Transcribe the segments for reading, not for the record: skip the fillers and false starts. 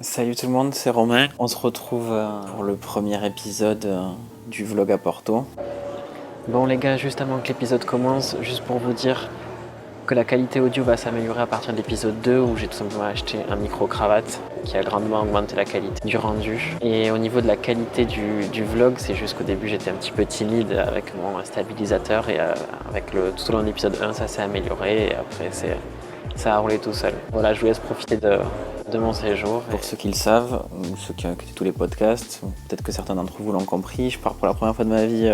Salut tout le monde, c'est Romain. On se retrouve pour le premier épisode du vlog à Porto. Bon les gars, juste avant que l'épisode commence, juste pour vous dire que la qualité audio va s'améliorer à partir de l'épisode 2 où j'ai tout simplement acheté un micro-cravate qui a grandement augmenté la qualité du rendu. Et au niveau de la qualité du vlog, c'est juste qu'au début j'étais un petit peu timide avec mon stabilisateur et tout au long de l'épisode 1 ça s'est amélioré et après ça a roulé tout seul. Voilà, je vous laisse profiter de mon séjour. Pour ceux qui le savent, ou ceux qui ont écouté tous les podcasts, peut-être que certains d'entre vous l'ont compris, je pars pour la première fois de ma vie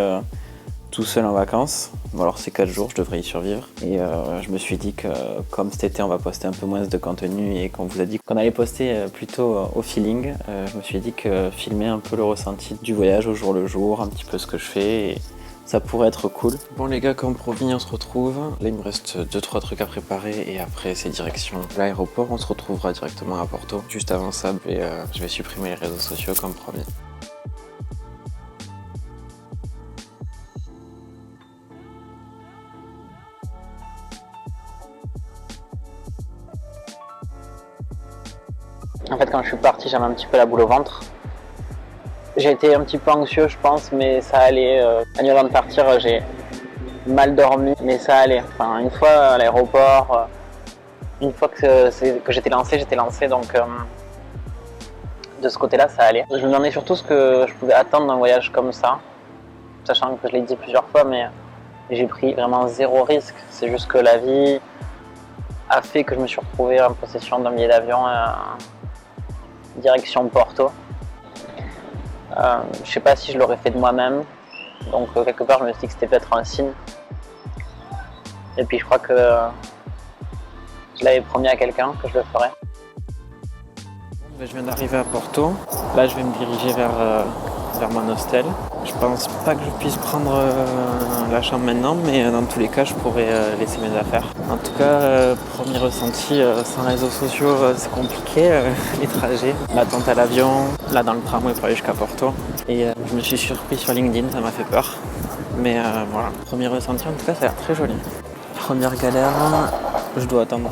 tout seul en vacances. Bon, alors c'est 4 jours, je devrais y survivre. Et je me suis dit que comme cet été on va poster un peu moins de contenu et qu'on vous a dit qu'on allait poster plutôt au feeling, je me suis dit que filmer un peu le ressenti du voyage au jour le jour, un petit peu ce que je fais. Et ça pourrait être cool. Bon les gars, comme promis, on se retrouve. Là il me reste 2-3 trucs à préparer et après c'est direction l'aéroport. On se retrouvera directement à Porto. Juste avant ça, je vais supprimer les réseaux sociaux comme promis. En fait, quand je suis parti, j'avais un petit peu la boule au ventre. J'ai été un petit peu anxieux, je pense, mais ça allait. La nuit avant de partir, j'ai mal dormi, mais ça allait. Enfin, une fois à l'aéroport, une fois que j'étais lancé, donc de ce côté-là, ça allait. Je me demandais surtout ce que je pouvais attendre d'un voyage comme ça, sachant que je l'ai dit plusieurs fois, mais j'ai pris vraiment zéro risque. C'est juste que la vie a fait que je me suis retrouvé en possession d'un billet d'avion direction Porto. Je sais pas si je l'aurais fait de moi-même, donc quelque part je me suis dit que c'était peut-être un signe. Et puis je crois que je l'avais promis à quelqu'un que je le ferais. Je viens d'arriver à Porto. Là je vais me diriger vers mon hostel. Je pense pas que je puisse prendre la chambre maintenant, mais dans tous les cas je pourrais laisser mes affaires. En tout cas, premier ressenti, sans réseaux sociaux c'est compliqué, les trajets, l'attente à l'avion, là dans le tramway pour aller jusqu'à Porto. Et je me suis surpris sur LinkedIn, ça m'a fait peur. Mais voilà, premier ressenti en tout cas ça a l'air très joli. Première galère, je dois attendre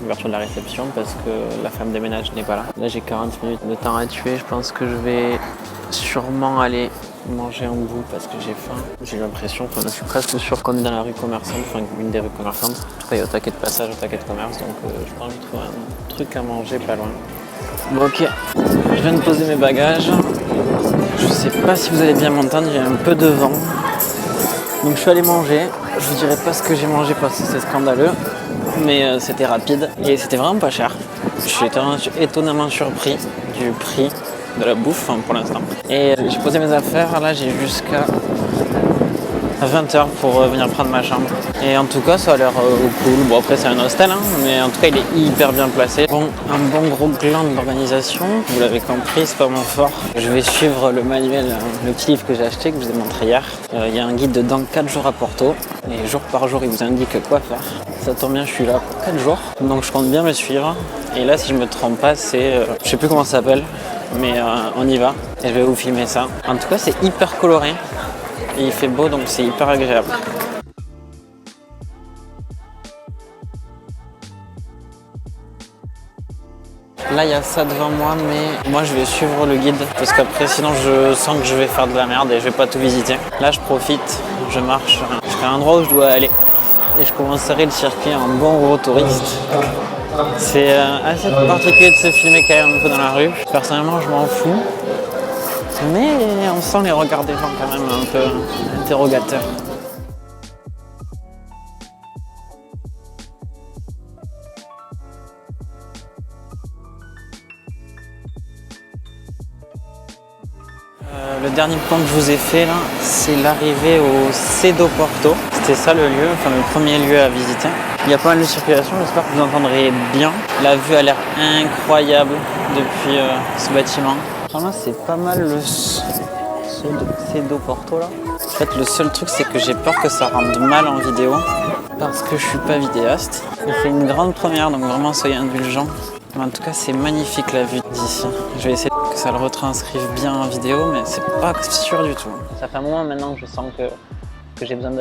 l'ouverture de la réception parce que la femme des ménages n'est pas là. Là j'ai 40 minutes de temps à tuer, je pense que je vais sûrement aller manger un bout parce que j'ai faim. J'ai l'impression, je suis presque sûr qu'on est dans la rue commerçante, enfin une des rues commerçantes. En tout cas il y a au taquet de passage, au taquet de commerce, donc je pense que je trouve un truc à manger pas loin. Bon ok, je viens de poser mes bagages. Je sais pas si vous allez bien m'entendre, j'ai un peu de vent. Donc je suis allé manger. Je vous dirai pas ce que j'ai mangé parce que c'est scandaleux, mais c'était rapide et c'était vraiment pas cher. Je suis étonnamment surpris du prix de la bouffe pour l'instant. Et j'ai posé mes affaires, là j'ai jusqu'à 20h pour venir prendre ma chambre. Et en tout cas ça a l'air cool. Bon après c'est un hostel, mais en tout cas il est hyper bien placé. Bon, un bon gros gland de l'organisation, vous l'avez compris, c'est pas mon fort. Je vais suivre le manuel, le petit livre que j'ai acheté, que je vous ai montré hier. Il y a un guide dedans 4 jours à Porto. Et jour par jour il vous indique quoi faire. Ça tombe bien, je suis là pour 4 jours. Donc je compte bien me suivre. Et là si je me trompe pas c'est, je sais plus comment ça s'appelle, mais on y va. Et je vais vous filmer ça. En tout cas c'est hyper coloré. Et il fait beau donc c'est hyper agréable. Là il y a ça devant moi mais moi je vais suivre le guide parce qu'après sinon je sens que je vais faire de la merde et je vais pas tout visiter. Là je profite, je marche jusqu'à un endroit où je dois aller et je commencerai le circuit en bon gros touriste. C'est assez particulier de se filmer quand même un peu dans la rue. Personnellement je m'en fous. Mais on sent les regards des gens quand même un peu interrogateurs. Le dernier plan que je vous ai fait là, c'est l'arrivée au Cedo Porto. C'était ça le lieu, enfin le premier lieu à visiter. Il y a pas mal de circulation, j'espère que vous entendrez bien. La vue a l'air incroyable depuis ce bâtiment. Vraiment c'est pas mal le Cedo Porto là. En fait le seul truc c'est que j'ai peur que ça rende mal en vidéo parce que je suis pas vidéaste. C'est une grande première donc vraiment soyez indulgents. En tout cas c'est magnifique la vue d'ici. Je vais essayer que ça le retranscrive bien en vidéo mais c'est pas sûr du tout. Ça fait un moment maintenant que je sens que j'ai besoin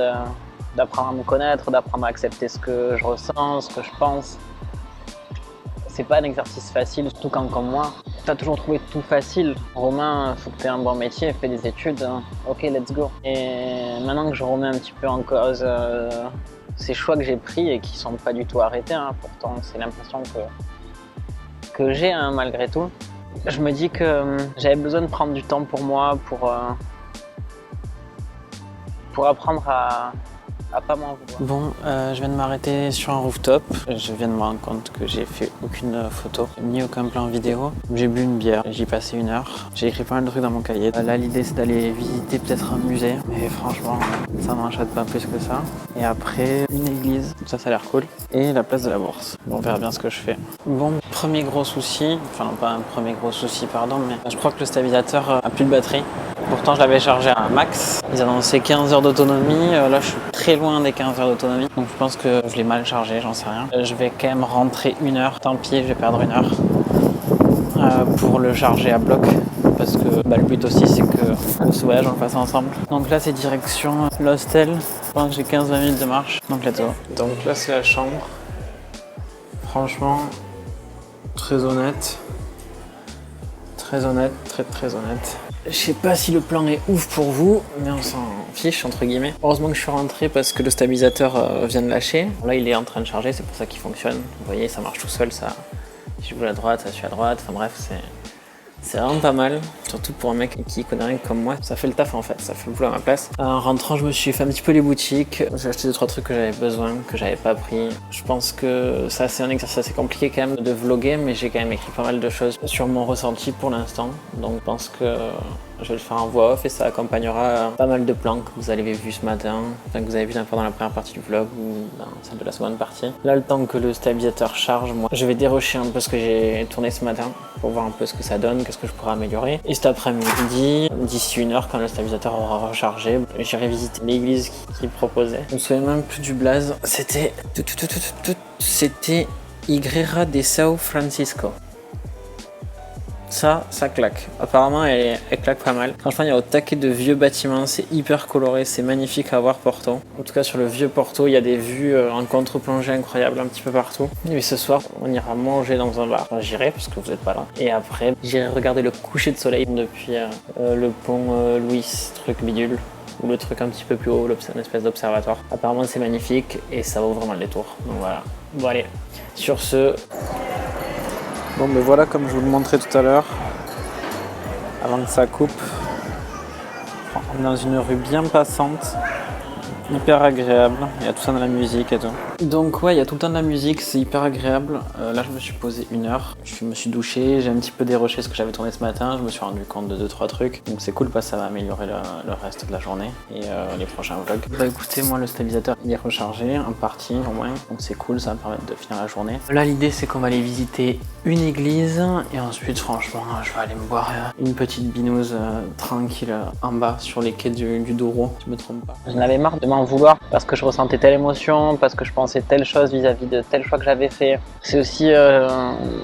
d'apprendre à me connaître, d'apprendre à accepter ce que je ressens, ce que je pense. C'est pas un exercice facile, surtout quand, comme moi, t'as toujours trouvé tout facile. Romain, faut que tu aies un bon métier, fais des études, hein. Ok, let's go. Et maintenant que je remets un petit peu en cause ces choix que j'ai pris et qui sont pas du tout arrêtés, hein, pourtant c'est l'impression que j'ai, hein, malgré tout. Je me dis que j'avais besoin de prendre du temps pour moi, pour apprendre à pas m'en vouloir. Bon, je viens de m'arrêter sur un rooftop. Je viens de me rendre compte que j'ai fait aucune photo, ni aucun plan vidéo. J'ai bu une bière, j'y passé 1 heure. J'ai écrit pas mal de trucs dans mon cahier. Là, l'idée c'est d'aller visiter peut-être un musée. Mais franchement, ça m'enchante pas plus que ça. Et après, une église, ça a l'air cool. Et la place de la Bourse. Bon, on verra bien ce que je fais. Bon, premier gros souci, enfin pas un premier gros souci, pardon, mais je crois que le stabilisateur a plus de batterie. Pourtant, je l'avais chargé à un max. Ils annonçaient 15 heures d'autonomie. Là, je suis très loin des 15 heures d'autonomie. Donc, je pense que je l'ai mal chargé, j'en sais rien. Je vais quand même rentrer 1 heure. Tant pis, je vais perdre 1 heure pour le charger à bloc. Parce que le but aussi, c'est que ce voyage, on le fasse ensemble. Donc là, c'est direction l'hostel. Je pense que j'ai 15-20 minutes de marche. Donc, let's go. Donc là, c'est la chambre. Franchement, très honnête. Très honnête, très honnête. Je sais pas si le plan est ouf pour vous, mais on s'en fiche entre guillemets. Heureusement que je suis rentré parce que le stabilisateur vient de lâcher. Là il est en train de charger, c'est pour ça qu'il fonctionne. Vous voyez, ça marche tout seul, ça. Si je bouge à droite, ça suit à droite. Enfin bref, c'est vraiment pas mal. Surtout pour un mec qui connaît rien comme moi. Ça fait le taf en fait, ça fait le boulot à ma place. En rentrant, je me suis fait un petit peu les boutiques. J'ai acheté 2-3 trucs que j'avais besoin, que j'avais pas pris. Je pense que ça c'est un exercice assez compliqué quand même de vlogger, mais j'ai quand même écrit pas mal de choses sur mon ressenti pour l'instant. Donc je pense que je vais le faire en voix off et ça accompagnera pas mal de plans que vous avez vu ce matin, enfin que vous avez vu dans la première partie du vlog ou dans celle de la seconde partie. Là, le temps que le stabilisateur charge, moi, je vais dérocher un peu ce que j'ai tourné ce matin pour voir un peu ce que ça donne, qu'est-ce que je pourrais améliorer. Et cet après-midi, d'ici 1 heure, quand le stabilisateur aura rechargé, j'irai visiter l'église qu'il proposait. Je me souviens même plus du blaze. C'était Igreja de São Francisco. Ça claque. Apparemment, elle claque pas mal. Franchement, il y a au taquet de vieux bâtiments. C'est hyper coloré. C'est magnifique à voir, Porto. En tout cas, sur le vieux Porto, il y a des vues en contre-plongée incroyables un petit peu partout. Et ce soir, on ira manger dans un bar. Enfin, j'irai parce que vous n'êtes pas là. Et après, j'irai regarder le coucher de soleil depuis le pont Louis, truc bidule. Ou le truc un petit peu plus haut, une espèce d'observatoire. Apparemment, c'est magnifique et ça vaut vraiment le détour. Donc voilà. Bon, allez. Sur ce... Bon, mais voilà, comme je vous le montrais tout à l'heure, avant que ça coupe, on est dans une rue bien passante, hyper agréable. Il y a tout ça dans la musique et tout. Donc ouais, il y a tout le temps de la musique, c'est hyper agréable. Là, je me suis posé 1 heure, je me suis douché, j'ai un petit peu déroché ce que j'avais tourné ce matin, je me suis rendu compte de 2-3 trucs. Donc c'est cool parce que ça va améliorer le reste de la journée et les prochains vlogs. Bah écoutez, moi le stabilisateur il est rechargé, en partie au moins, donc c'est cool, ça va me permettre de finir la journée. Là l'idée c'est qu'on va aller visiter une église et ensuite franchement je vais aller me boire une petite binouse tranquille en bas sur les quais du Douro, si je me trompe pas. J'en avais marre de m'en vouloir parce que je ressentais telle émotion, parce que je pensais telle chose vis-à-vis de tel choix que j'avais fait. C'est aussi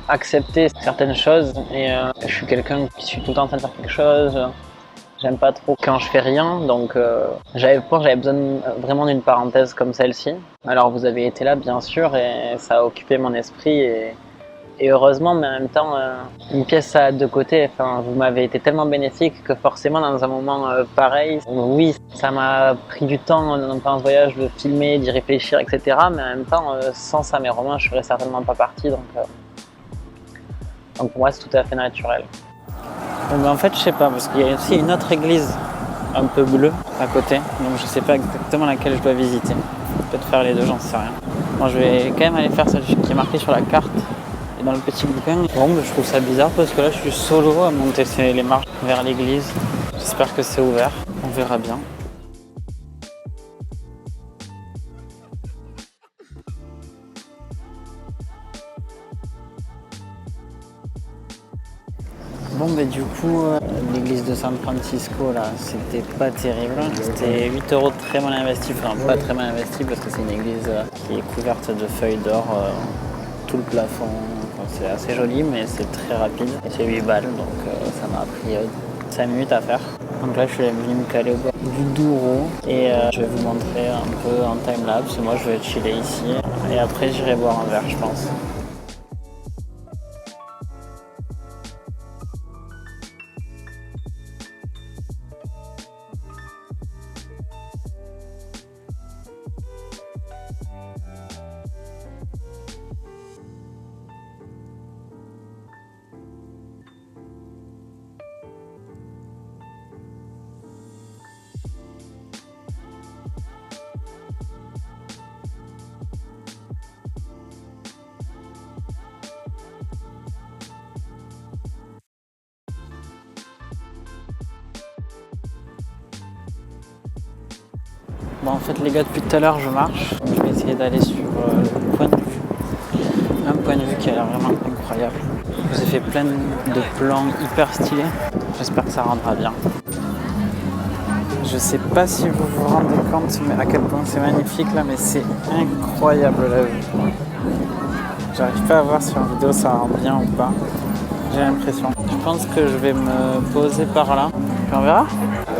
accepter certaines choses et je suis quelqu'un qui suis tout le temps en train de faire quelque chose. J'aime pas trop quand je fais rien, donc j'avais besoin vraiment d'une parenthèse comme celle-ci. Alors vous avez été là bien sûr et ça a occupé mon esprit et heureusement, mais en même temps, une pièce ça a 2 côtés. Enfin, vous m'avez été tellement bénéfique que forcément dans un moment pareil, oui, ça m'a pris du temps dans ce voyage de filmer, d'y réfléchir, etc. Mais en même temps, sans ça, mes romans, je serais certainement pas parti. Donc pour moi, c'est tout à fait naturel. Mais en fait, je sais pas, parce qu'il y a aussi une autre église un peu bleue à côté, donc je sais pas exactement laquelle je dois visiter. Peut-être faire les deux, j'en sais rien. Moi, je vais quand même aller faire celle qui est marquée sur la carte. Et dans le petit bouquin, bon, je trouve ça bizarre parce que là je suis solo à monter les marches vers l'église. J'espère que c'est ouvert, on verra bien. Bon, mais du coup, l'église de San Francisco là, c'était pas terrible. C'était 8 € de très mal investi, enfin pas très mal investi parce que c'est une église qui est couverte de feuilles d'or, tout le plafond. C'est assez joli mais c'est très rapide et c'est 8 balles donc ça m'a pris 5 minutes à faire. Donc là je suis venu me caler au bord du Douro et je vais vous montrer un peu en timelapse. Moi je vais chiller ici et après j'irai boire un verre je pense. Bon, en fait les gars, depuis tout à l'heure je marche, je vais essayer d'aller sur le point de vue. Un point de vue qui a l'air vraiment incroyable. Je vous ai fait plein de plans hyper stylés, j'espère que ça rendra bien. Je sais pas si vous vous rendez compte mais à quel point c'est magnifique là, mais c'est incroyable la vue. J'arrive pas à voir sur la vidéo ça rend bien ou pas, j'ai l'impression. Je pense que je vais me poser par là, puis on verra.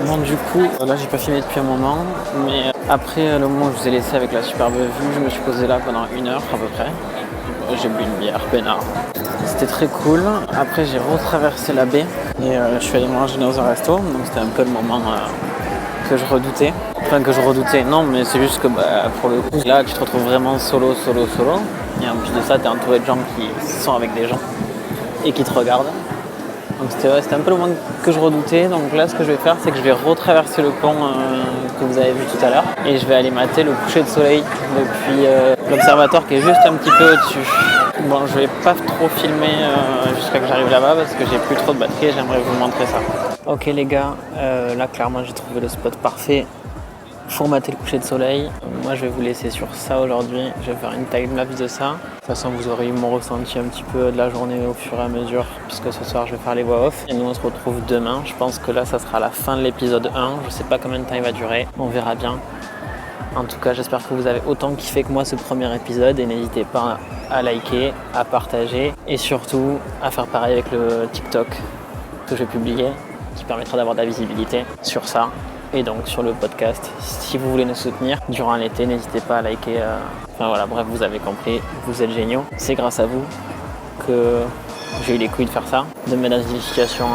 Bon, du coup, là j'ai pas filmé depuis un moment, mais après le moment où je vous ai laissé avec la superbe vue, je me suis posé là pendant 1 heure à peu près. J'ai bu une bière, peinard. C'était très cool. Après j'ai retraversé la baie et je suis allé manger dans un resto, donc c'était un peu le moment que je redoutais. Enfin que je redoutais, non, mais c'est juste que pour le coup, là tu te retrouves vraiment solo. Et en plus de ça, tu es entouré de gens qui sont avec des gens et qui te regardent. Donc c'était un peu le moment que je redoutais. Donc là, ce que je vais faire, c'est que je vais retraverser le pont que vous avez vu tout à l'heure. Et je vais aller mater le coucher de soleil depuis l'observatoire qui est juste un petit peu au-dessus. Bon, je vais pas trop filmer jusqu'à que j'arrive là-bas parce que j'ai plus trop de batterie et j'aimerais vous montrer ça. Ok les gars, là clairement j'ai trouvé le spot parfait pour mater le coucher de soleil. Moi je vais vous laisser sur ça aujourd'hui, je vais faire une timelapse de ça. De toute façon vous aurez eu mon ressenti un petit peu de la journée au fur et à mesure, puisque ce soir je vais faire les voix off. Et nous on se retrouve demain, je pense que là ça sera la fin de l'épisode 1, je sais pas combien de temps il va durer, on verra bien. En tout cas j'espère que vous avez autant kiffé que moi ce premier épisode et n'hésitez pas à liker, à partager et surtout à faire pareil avec le TikTok que je vais publier, qui permettra d'avoir de la visibilité sur ça. Et donc sur le podcast, si vous voulez nous soutenir durant l'été, n'hésitez pas à liker. Enfin voilà, bref, vous avez compris, vous êtes géniaux. C'est grâce à vous que j'ai eu les couilles de faire ça, de me mettre dans une situation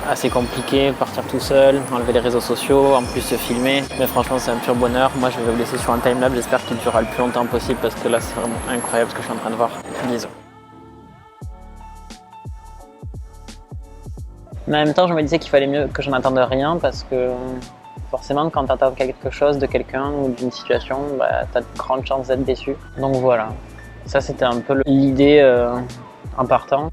assez compliquée, partir tout seul, enlever les réseaux sociaux, en plus se filmer. Mais franchement, c'est un pur bonheur. Moi, je vais vous laisser sur un timelapse. J'espère qu'il durera le plus longtemps possible parce que là, c'est vraiment incroyable ce que je suis en train de voir. Bisous. Mais en même temps, je me disais qu'il fallait mieux que je n'attende rien parce que forcément, quand tu attends quelque chose de quelqu'un ou d'une situation, tu as de grandes chances d'être déçu. Donc voilà, ça c'était un peu l'idée en partant.